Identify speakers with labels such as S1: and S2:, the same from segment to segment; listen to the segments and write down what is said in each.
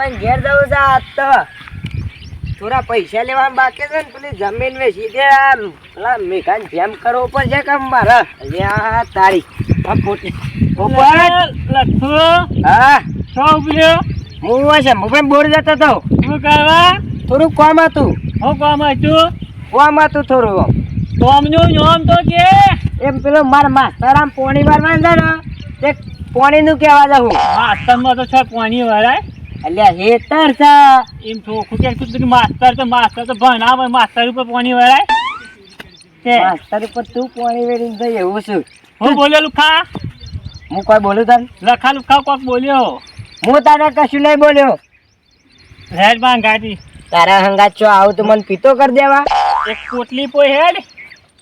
S1: પપ્પાને ઘેર જવું છે આજ તો થોડા પૈસા લેવા બાકી છે ને પેલી જમીન વેચી દે પેલા મેઘાને જેમ કરવો પડશે કે મારે અલ્યા તારી આ પોટી હા
S2: શું ઉભર્યો?
S1: હું છે હું બોર જતો હતો
S2: શું કરવા?
S1: થોડું કામ હતું.
S2: શું કામ હતું?
S1: કામ હતું થોડું.
S2: કોમનું નામ તો કે
S1: એમ પેલો મારા માસ્તર આમ પોણી વાળવા છે ને તે પોણીનું કહેવા જાઉં.
S2: માસ્તરમાં તો છે પાણી વળાય.
S1: અલ્યા હેતર છે
S2: એમ ચોખ્ખું કે તું માસ્તર તો ભણાવે માસ્તર ઉપર પાણી વળાય તે
S1: માસ્તર ઉપર તું પોણી વેરીને જઈ એવું છું.
S2: હું બોલ્યો લુખા?
S1: હું કોઈ બોલું તને?
S2: લખા લુખા કોક બોલ્યો.
S1: હું તારે કશું નહીં બોલ્યો.
S2: હેડ માં ગાડી
S1: તારા હંગાત છો આવું તો મને પીતો કરી દેવા.
S2: એક પોટલી પોઈ હેડ.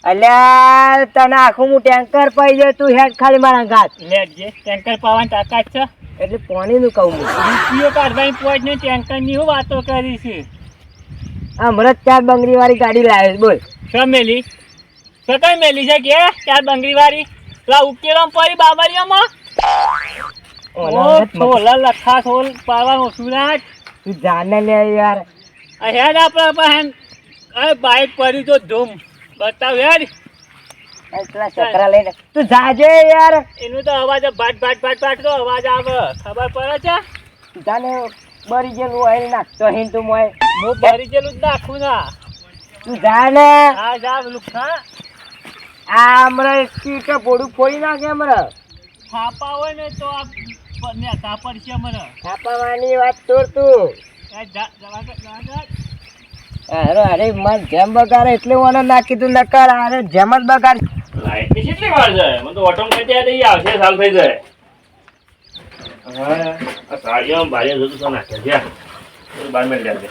S1: અલ્યા તને આખું હું ટેન્કર પાઈ જાય તું હેડ ખાલી મારા ઘાત
S2: લેટ જે ટેન્કર પાવાની તાકાત છે
S1: એટલે પાણીનું કહું હું
S2: રૂપિયો કાઢવાની પોઈન્ટ ને ટેન્કર ની હું વાતો કરી છે.
S1: હમણાં 4 બંગડી વાળી ગાડી લાવ્યો બોલ.
S2: શું મેલી? શું કઈ મેલી છે કે 4 બંગડી વાળી? પેલા ઉકેલો પડી બાબરિયામાં છોલા લખા છોલ પાવાનું સુરાજ
S1: તું જાને લે યાર.
S2: હેડ આપડે બહેન બાઈક પડી તો ધૂમ બતાવ હેડ.
S1: પેલા છકરા લઈને તું જાજે યાર.
S2: એનું તો અવાજ ભાટ ભાટ ભાટ ભાટ તો અવાજ આવે ખબર પડે છે?
S1: જાને બરી ગયેલું હોય નાખતો હિન તું મોય
S2: હું ભરી ગયેલું જ નાખું ના.
S1: તું જાને.
S2: હા જા લુખા.
S1: આ હમણાં સ્પીડ પોડું ફોડી નાખે હમણાં.
S2: છાપા હોય ને તો આ નેતા પડશે મને.
S1: છાપાવાની વાત છોડ તું. અરે અરે મન જેમ બગાડે એટલે મને નાખી તું નકર અરે જેમ જ બગાડ.
S3: લાઈટ ની કેટલી વાર જાય? મને તો ઓટોમેટિક દઈ આવશે સાલ થઈ જાય. હા આ સાડીઓ ભારે જોતું તો નાખે છે. 12 મિનિટ લાગે.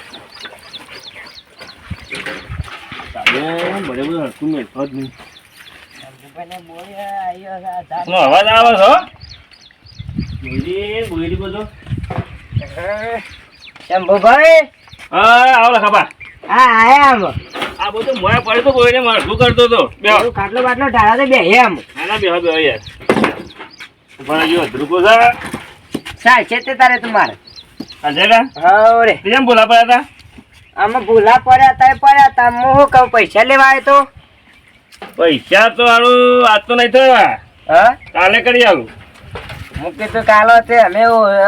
S3: સાડીઓ બડે બધું હરકું મેળતો જ નહીં. અવાજ આવે છો? બોલી બધો.
S1: શંભુભાઈ
S3: હા આવો લખાપા.
S1: હા આયા આમ.
S3: આ બધું મોયા પડે તો બોઈને મળતું કરતો હતો. બેહો
S1: ખાટલો બાટલો ઢાળા તો બે એમ.
S3: ના બેહો બેહો યાર. પણ જો ધ્રુકો છે.
S1: સાલ છે તે તારે તમારે.
S3: અંજેલા
S1: હા રે
S3: કેમ બોલા પડ્યા હતા?
S1: આમાં ભૂલા પડ્યા તા હું શું કહું પૈસા લેવા આવ્યો તો.
S3: પૈસા તો હારું આજ તો નહીં થયા.
S1: હા
S3: કાલે કરી આવું.
S1: હું કીધું કાલો તે અમે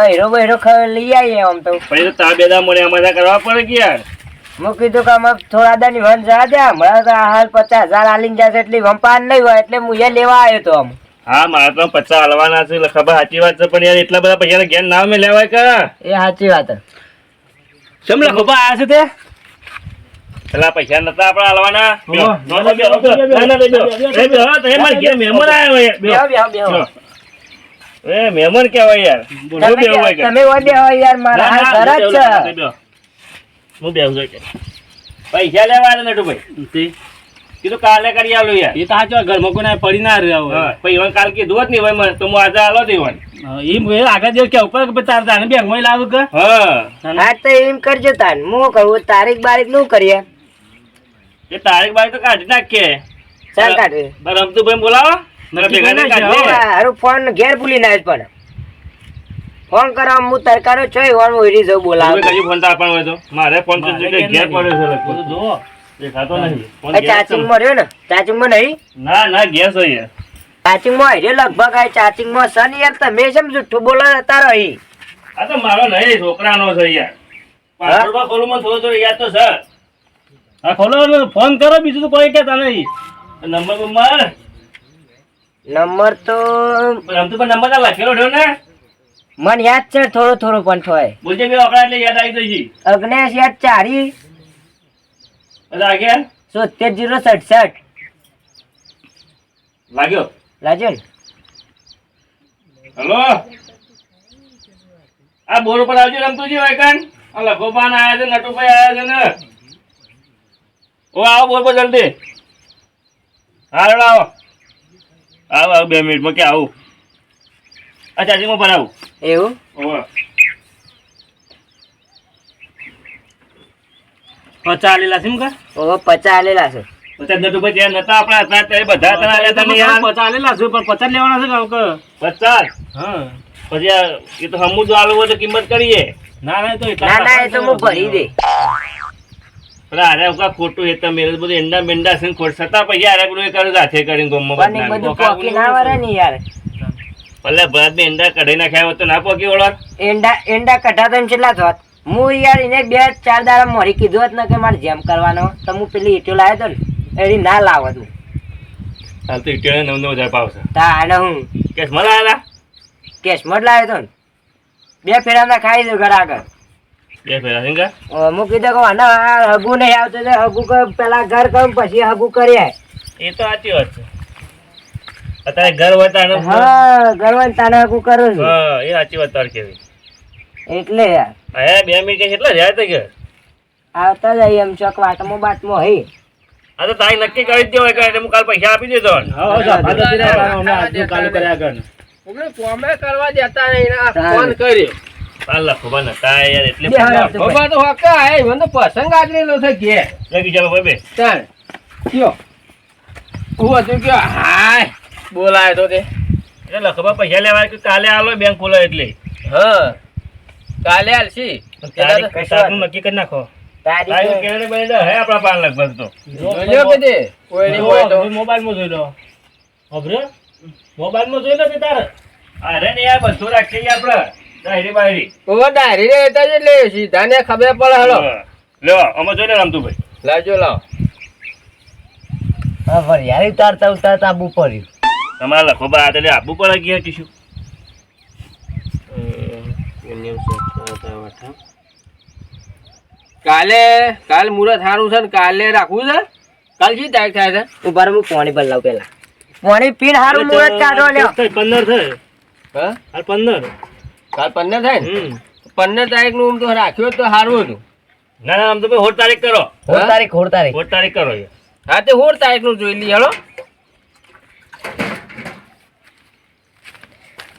S1: હીરો બહીરો લઈ આવીએ આમ તો.
S3: પછી તો તા બેદા મળે અમારે કરવા પડે કે યાર.
S1: હું કીધું કે અમે થોડા દાની વન જવા દે હમણાં તો હાલ 50,000 આલીને જશે એટલી વંપાન નહીં હોય એટલે હું એ લેવા આવ્યો તો આમ.
S3: હા મારે તો 50 હલવાના છે ખબર સાચી વાત છે પણ યાર એટલા બધા પૈસા ઘેર ના મેં લેવાય કે.
S1: એ સાચી વાત.
S3: કેમ લખોબા આયા છે તે? પેલા પૈસા નતા આપડે હલવાના. મહેમાન આવ્યા એ મહેમાન કેવાય યાર.
S1: તમે હોય બે હોય યાર મારા હાલ ઘર જ છે.
S3: હું બેહું છું પૈસા લેવા આવ્યા નટુ ભાઈ. કીધું કાલે કરી આવું યાર.
S2: એ તો હાચો ઘરમાં કોઈ પડી ના રહ્યો
S3: પછી ઈવન કાલ કીધું જ નહીં હોય મને તો હું આજે હાલો તો ઈવન.
S2: એમ આગળ દેવ કે ઉપર તાર તાને બેંક માં લાવું કે.
S1: હા તો એમ કરજો તાન હું કહું તારીખ બારીખ નું કરીએ.
S3: એ તારીખ બારીખ તો કાઢી નાખીએ.
S1: ચાલ કાઢે
S3: રમતું ભાઈ બોલાવો.
S1: હારું ફોન ઘેર ભૂલી ના પણ ફોન કરવા હું તરકારો છો ઈવન ઓરી જઉં બોલાવ.
S3: ફોન તો આપવાનો હોય તો મારે ફોન ઘેર પડ્યો છે જો દેખાતો નહીં.
S1: ચાર્જિંગ માં રહ્યો ને ચાર્જિંગ માં નહીં.
S3: ના ના ગેસ હોય
S1: ચાર્જિંગ માં રહ્યો લગભગ આ ચાર્જિંગ માં સન યાર તમે કેમ જુઠ્ઠું બોલો તારો અહીં.
S3: આ તો મારો નહીં છોકરાનો છે યાર. પાસવર્ડ ખોલું મને થોડો થોડો યાદ તો છે. હા ખોલો ફોન કરો બીજું તો કોઈ કહેતા નહીં. નંબર
S1: નંબર તો
S3: રમતું પણ નંબર લખેલો રહ્યો ને.
S1: મને યાદ છે થોડો થોડો પણ થોય
S3: બોલજે બે ઓકડા એટલે યાદ આવી જઈ.
S1: અગ્નેશ યાદ 4
S3: લાગ્યા
S1: 70067
S3: લાગ્યો
S1: લાગ્યો ને.
S3: હલો આ બોર ઉપર આવજો રમતુજી હોય કાન. આ લખોબાન આયા છે નટુભાઈ આયા છે ને. ઓ આવો બોર પર જલ્દી. હા રેડો આવો આવો 2 મિનિટમાં કે આવું. આ ચાર્જિંગમાં ભરાવું
S1: એવું
S2: ચાલેલા છે કે
S1: ઓહો 50 આલેલા છે.
S3: પછી નટુભાઈ ત્યાં નતા આપણા હતા તે બધા તને આલ્યા તને યાર.
S2: ચાલેલા છે પણ 50 લેવાના છે કે
S3: 50
S2: હા
S3: પછી એ તો હમુદ આલુ હોય તો કિંમત કરીએ. ના ના એ તો એટલા
S1: ના ના એ તો હું ભરી દે.
S3: પેલા હારે ઉકા ખોટું એ તમે બધું એંડા બેંડા છે ને ખોટ છતાં પછી હારે પેલું એ કરે સાથે કરીને ગમમાં
S1: પણ એ બધું પોકી ના વરે ને યાર.
S3: ભલે ભરત ને એંડા કઢાઈ નાખ્યા હોત તો ના પોકી વળવા.
S1: એંડા કઢાતો એમ કેટલા થોત. હું યાર એને 2-4 દાડા મોરી કીધું હોત ને કે મારે જેમ કરવાનો તો હું પેલી ઈટો લાવ્યો તો ને એની ના લાવત હું.
S3: હાલ તો ઇટિયાને 9,000 પાવશે.
S1: તાને હું
S3: કેસ મળા આલા
S1: કેશમાં જ લાવ્યો તો ને 2 ફેરામાં ખાઈ દઉં ઘર આગળ.
S3: 2 ફેરા સિંગા
S1: હું કીધું કે આના હગું નહીં આવતું તો હગું પેલા ઘર કરું પછી હગું કરીએ.
S3: એ તો સાચી વાત છે. અત્યારે ઘર હોય તાને
S1: હા ગરવન તાને હગું કરું છું
S3: હા એ સાચી વાત તાર કેવી.
S1: એટલે યાર
S3: હે 2 મિનિટ કેટલા રહ્યા તે ઘર
S1: આવતા જાય એમ ચોક વાટમાં બાટમાં હઈ.
S3: આ તો તાઈ નક્કી કરી જ દેવાય કે હું કાલ પૈસા આપી દેતો.
S4: કોમે કરવા દેતા નહીં ફોન કર્યો
S3: હાલ લખો બને તાય યાર એટલે
S1: બે હાલ આપતો
S4: બાબા તો હકા હે મને તો પસંદ આગળેલો છે કે
S3: લગી જાવ ભાઈ બે
S4: તાણ કયો હું હતું કે હાય બોલાય તો તે
S3: એટલે લખવા પૈસા લેવા કે કાલે આલો બેંક ખોલો એટલે
S4: હા કાલે આલસી
S3: તારીખ નક્કી કરી નાખો. તારીખ
S1: તારીખ
S3: કેને બેંડા હે આપણા પાન લગભગ તો
S4: જોયો કે તે કોઈ નહીં હોય તો
S3: મોબાઈલમાં જોઈ લો. અબરે મોબાઈલમાં જોઈ લો કે તારે અરે ને યાર બધું રાખીએ આપણે ડાયરી બાયરી
S4: ઓ ડાયરી રે હતા જ લે સીધા ને ખબર પડે હલો
S3: લ્યો અમે જોઈ લે રામતુભાઈ
S4: લાજો લાવ
S1: હા પણ યાર ઉતારતા આબુ પડ્યું.
S3: તમારા લખો બા એટલે આપવું પડે ગયા ટીશું.
S4: કાલ મુહૂર્ત સારું છે ને કાલે રાખવું છે કાલ જી તારીખ થાય છે
S1: ઉભા રહો, હું પાણી બદલાવ પેલા પાણી પીને હારું મુહૂર્ત કાઢો લ્યો.
S3: 15 થાય
S4: હા
S3: હાલ 15
S4: કાલ 15 થાય ને 15 તારીખ નું તો રાખ્યો તો સારું હતું.
S3: ના ના રામતુભાઈ 16 તારીખ કરો.
S1: 16 તારીખ
S3: 16 તારીખ કરો યાર.
S4: હા તે 16 તારીખ નું જોઈ લઈએ હલો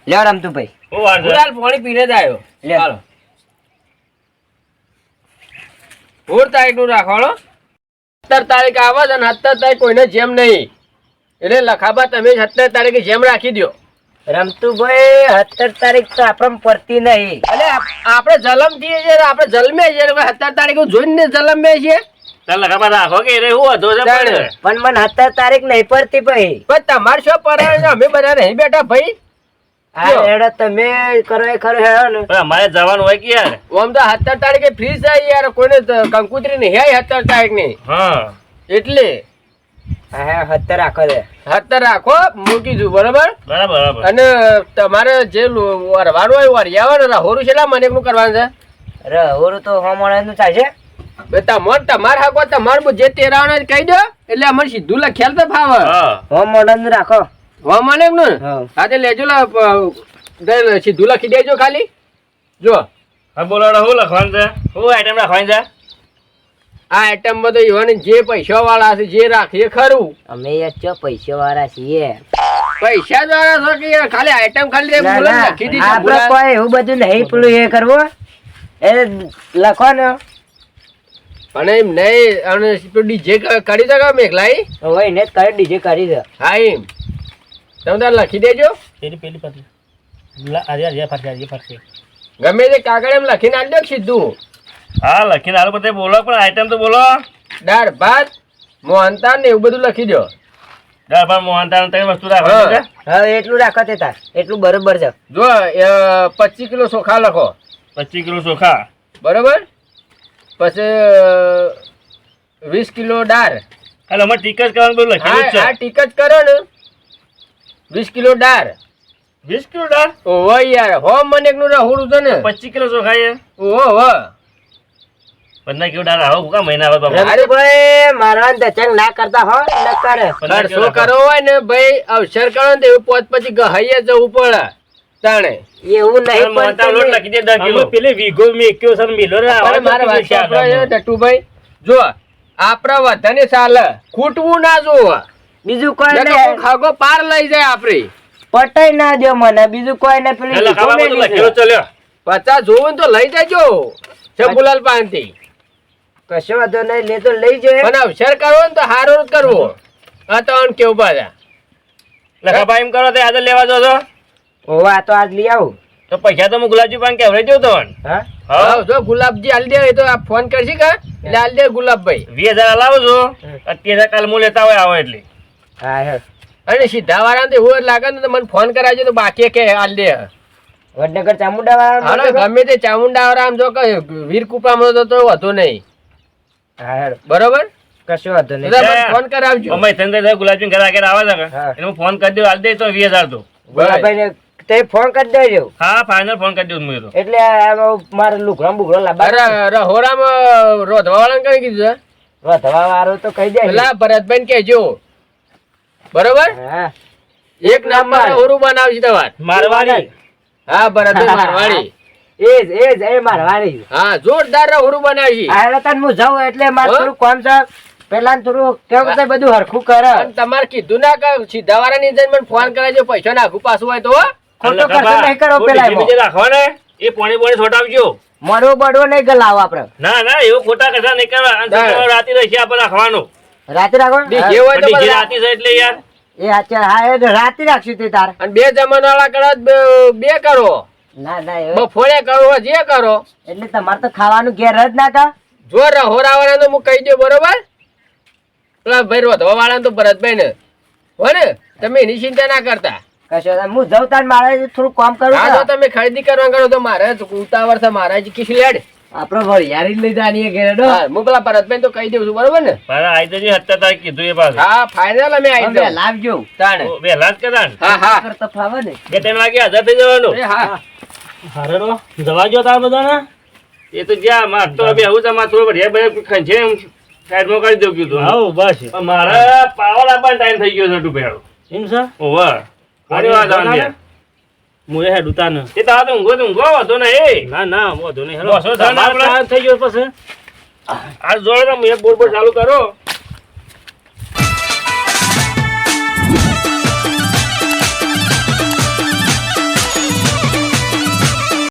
S1: લ્યો રમતુભાઈ.
S3: ઓ વાર છે.
S4: કાલ પાણી પીને જ આવ્યો
S1: લે.
S4: ચાલો 16 તારીખ નું રાખો હલો 17 તારીખ આવે છે ને 17 તારીખ કોઈને જેમ નહીં એટલે લખાબા તમે 17 તારીખે જેમ રાખી દો.
S1: રમતુભાઈ 17 તારીખ તો આપણને પડતી નહીં.
S4: એટલે આપણે જલમ થઈએ છીએ આપણે જલમે છીએ 17 તારીખ જોઈને જલમે છીએ
S3: ચાલ લખા રાખો કે રે હું હતો છે
S4: તાણે.
S3: પણ
S1: પણ મને 17 તારીખ નહીં પડતી ભાઈ.
S4: પણ તમારે શું પરાય અમે બધા નહીં બેઠા ભાઈ
S1: આ હેડો તમે કરો એ ખરું હેડો ને.
S3: પણ અમારે જવાનું હોય કે યાર.
S4: આમ તો 17 તારીખે ફ્રી છે યાર કોઈને કંકુતરી નહીં હે 17 તારીખ ની
S3: હા
S4: એટલે
S1: હા 17 રાખો દે.
S4: 17 રાખો મૂકી દઉં બરોબર
S3: બરાબર બરાબર.
S4: અને તમારે જે વરવાનું હોય વરિયાવાનું હોરું છે મને એકનું કરવાનું છે
S1: અરે ઓરું તો હમણાં ચાલશે.
S4: તમારે હાકો તમારે જે તેરાવને કહી દો એટલે અમારે સીધું લખ્યાલ તો ફાવે
S3: હા
S1: હમણાં રાખો.
S4: મને એકનું
S1: હા.
S4: હા તે લેજો સીધું લખી દેજો ખાલી જો
S3: હા બોલો હું લખવાનું છે હું આઈટમ રાખવાની છે.
S4: આ આઈટમ માં તો એવાની જે પૈસા વાળા છે જે રાખીએ ખરું
S1: અમે યાર ચો પૈસા વાળા છીએ.
S4: પૈસા દ્વારા છો કે યાર ખાલી આઈટમ ખાલી
S1: ના,
S4: બોલો
S1: ના,
S4: લખી દીધી
S1: આપણે
S4: બોલા.
S1: કોઈ એવું બધું નહીં પેલું એ કરવું એ લખો ને
S4: પણ એમ નહીં અને ડીજે કરી શકો મેઘલાઈ
S1: હોય ને કરે ડીજે કરી દે.
S4: હા એમ તમે તાર લખી દેજો
S3: પેલી પાછી અરે ફરશે.
S4: ગમે તે કાગળ એમ લખીને આલી દો સીધું
S3: હા લખીને હાલ બધે બોલો પણ આઈટમ તો બોલો.
S4: દાળ ભાત મોહનતાળ ને એવું બધું લખી દો
S3: દાળ ભાત મોહનથાળ ત્રણ વસ્તુ રાખવાની છે.
S1: હવે એટલું રાખો તે તાર એટલું બરોબર છે.
S4: જો 25 કિલો ચોખા લખો
S3: 25 કિલો ચોખા.
S4: બરોબર પછી 20 કિલો દાળ
S3: હાલ અમારે ટીકટ કરવાનું બધું લખેલું જ
S4: હા
S3: છે.
S4: ટિકટ કરો ને 20 કિલો દાળ
S3: 20 કિલો દાળ
S4: ઓહો યાર હો મને એકનું રહુડું છે ને
S3: 25 કિલો ચોખા છે.
S4: ઓહો હો
S3: 15 કિલો દાળ આવો ભૂકા મહિના આવે બાપા.
S1: રમતુભાઈ મારવાન દચંગ ના કરતા હો ન કરે.
S3: 15 કિલો
S4: ખર્ચો કરવો હોય ને ભાઈ અવસર કરો ને તો એવું પોત પછી ગહાઈએ જવું પડે તાણે
S1: એવું નહીં
S3: મોહનથાળ લોટ
S1: પણ
S3: લખી દે 10 કિલો.
S2: પેલે વીઘો મેક્યો છે ને મિલો રે
S4: અરે મારે વાત સાંભળો છે ડટ્ટુભાઈ જો આપણા વધારે ચાલે ખૂટવું ના જોવે
S1: બીજું કોઈ
S4: નકર
S1: નહીં
S4: કોક ખાગો પાર લઈ જાય આપડે
S1: પટાઈ ના દો મને બીજું કોઈ ને પેલી
S3: એટલે ખાવા બધું લખેલું ચાલ્યો.
S4: 50 જોવું ને તો લઈ જજો શંભુલાલ પાંથી
S1: કશો વાંધો નહીં લે તો લઈ જાય.
S4: પણ અવસર કરવો ને તો હારો જ કરવો આ તો આમ કેવું પાછા
S3: લખા ભાઈ એમ કરો તે આજે લેવા જો છો.
S1: ઓ આ તો આજ લઈ આવું.
S3: તો પૈસા તો હું ગુલાબજી પાસે કહેવાય જો તો
S1: હા
S3: હા
S4: જો ગુલાબજી હાલ દે એ તો આ ફોન કરશી કા એટલે હાલ દે ગુલાબભાઈ
S3: 20,000 લાવો છો અત્યારે કાલ હું લેતા હોય આવો એટલે
S1: હા હે
S4: અને સીધા વાળા તો એવું જ લાગે ને તો મને ફોન કરાવજો તો બાકી કે હાલ દે
S1: વડનગર ચામુંડા
S4: હાલો
S1: વાળા
S4: ગમે તે ચામુંડા વાળા આમ જો કે વીરકુપામાં તો વધુ નહીં
S1: હા હેડ
S4: બરોબર
S1: કશો વાંધો નહીં
S4: એટલે મને ફોન કરાવજો
S3: અમે ચંદ્ર ગુલાબજી ઘર આગળ આવે છે
S1: હા.
S3: એટલે હું ફોન કરી દઉં હાલ દે તો 20,000 તો
S1: ગુલાબભાઈ ને તે ફોન કરી દેજો
S3: હા ફાઇનલ ફોન કરી દઉં હું તો
S1: એટલે આ મારે લુગડો બુગડો લાવવા
S4: અરે હોરામાં રોધવા વાળાને કઈ કીધું છે
S1: વધવા વાળો તો કહી દે
S4: પેલા ભરતભાઈ કહેજો બરોબર
S1: હા
S4: એક નંબર હોરું બનાવશે તમારે
S3: મારવાડી
S4: હા ભરતભાઈ મારવાડી
S1: એ મારવાની
S4: હા જોરદાર હોરું બનાવશે
S1: આ તને હું જાઉં એટલે મારે
S4: હો?
S1: થોડું કામ છે પેલા થોડું કેવું કે બધું હરખું કરે
S4: અને તમારે કીધું ના કે સીધા વાળાની જઈને મને ફોન કરાવજો પૈસા નાખું પાછું હોય તો હો.
S1: ખોટો ખર્ચો નહીં કરો પેલા એમાં.
S3: રાખવા ને એ પોણી પોણી છોટાવજો
S1: મળવો બળવો નહીં ગલાવો આપડે
S3: ના ના એવું ખોટા કશા નહીં કરવા અને
S4: ના.
S3: તમારે રાતે રહેશે આપણે રાખવાનું
S1: રાતે રાખો
S4: ડી જે હોય તો
S3: પણ બીજી
S4: બધા.
S3: રાતે છે એટલે યાર
S1: એ અચ્છા હા એ રાતે રાખશું તે તાર
S4: અને બે જમણ વાળા કરો તો બે કરો
S1: ના ના એ
S4: બફોરે કરો જે કરો
S1: એટલે તમારે તો ખાવાનું ઘેર જ ના કા
S4: જો હોરા વાળા તો હું કહી દઉં બરોબર પેલા ભાઈ રોધવા વાળા તો ભરતભાઈ ને હો ને તમે એની ચિંતા ના કરતા
S1: કશો વાંધો નહીં. હું જાઉં તાર મારે થોડું કામ કરું
S4: હા જો
S1: છે.
S4: તમે ખરીદી કરવા કરો તો મારે ઉતાવળ છે મારા જ કિસ લેડ
S1: આપડે વરિયાળી લઈ જવાની ઘેર
S4: હા હું પેલા ભરતભાઈ તો કહી દઉં છું બરોબર ને
S3: મારા આઈ તો 17 તારીખ કીધું એ પાછું
S4: હા ફાઇનલ અમે આવી જાઉં
S1: લાવજો
S4: તાણે
S3: વહેલા જ કરા ને
S4: હા હા
S1: કરતા ફાવે ને
S3: 2-3 વાગે હાજર થઈ જવાનું
S4: એ હા
S2: હારે જવા જો તાર બધાને
S3: એ તો જ્યાં માર તો હવે આવું તમારે થોડું बढ़िया बढ़िया ખંચે સાઈડમાં કરી દઉં કીધું
S2: આવ બસ
S3: પણ મારા પાવર આપવાનો ટાઈમ થઈ ગયો છે ટુપેડો
S2: એમ છે
S3: ઓવર કોની વાત આવવાની યાર?
S2: મુએ હેડ ઉતાને
S3: એ તો આ તો ઊંઘો વાંધો નહીં
S2: ના ના વધુ નહીં
S3: બસો થાય ને આપણે?
S2: થઈ ગયો પછી
S3: આ જોડે તમે એક બોર્ડ ચાલુ કરો